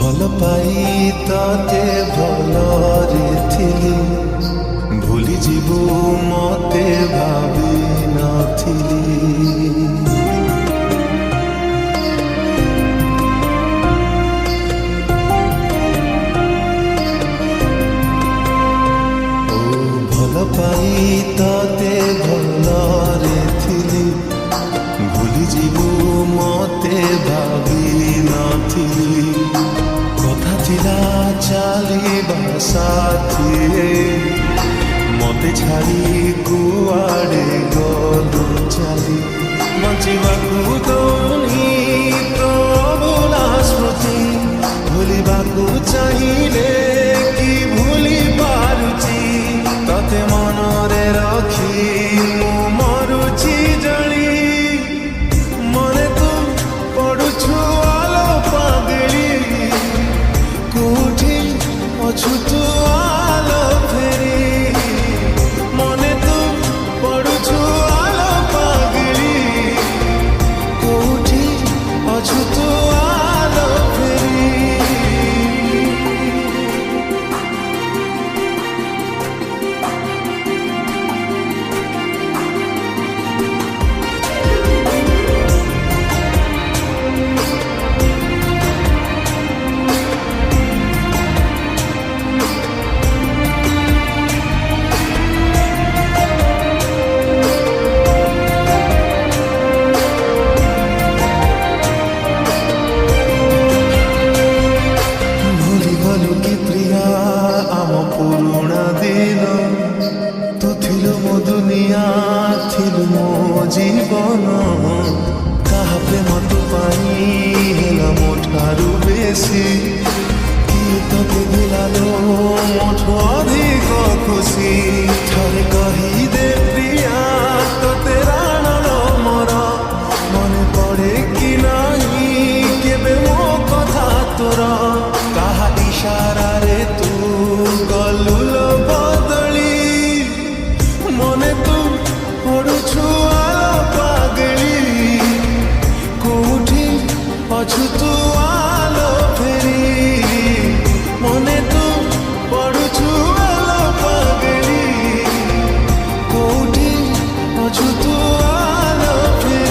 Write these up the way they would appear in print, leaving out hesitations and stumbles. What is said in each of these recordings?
ভাল পাই তাতে ভলরে থিলি ভুলি ଯିବୁ মতে ভাবি নথিলি ଓ ଭଲ ପାଇ ତାତେ ଭଲରେ ଥିଲି ভুলি ଯିବୁ মতে ভাবি নথিলি কথা ଥିଲା ଚାଲିବା ସାଥିରେ মতে ছাড়ি কুয়াড়ে গলু চালি বଞ୍ଚିବାକୁ ଦଉନି ତୋ ଭୁଲା ସ୍ମୃତି ଭୁଲିବାକୁ ଚାହିଁଲେ କି ଭୁଲି ପାରୁଛି ତତେ ମନରେ ରଖି ମୁଁ ମରୁଛି ଜଳି ମନେ ତୁ ପଡୁଛୁ ଆଲୋ ପାଗଳି କୋଉଠି ଅଛୁ ତୁ ଆଲୋ ଫେରି পুরোনা দিন তু থিলু মো দুনিয়া থিলু মো জীবন কাহা প্রেম তু পাই হেলা মো ঠারু বেশি কি তোকে দিলালো মোঠু অধিক খুশি থরে কহিদে প্রিয়া তোতে রাণল মর মনে পড়ে কি নাহি কেবে মো কথা তোর কাহা ইশারারে তু গলুল বদলি মনে তু পড়ুছু আলো পাগলি কোউঠি অছু তু আলো ফেরি মনে তু পড়ুছু আলো পাগলি কোউঠি অছু তু আলো ফেরি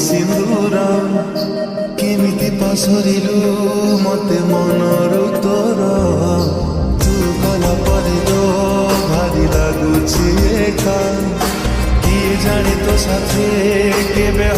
সিন্দুর কেমিতি পাশরিলু মতে মনরু তোর তু গলা পরে ভারি লাগুছি একা কি জানি তো সাথে কেবে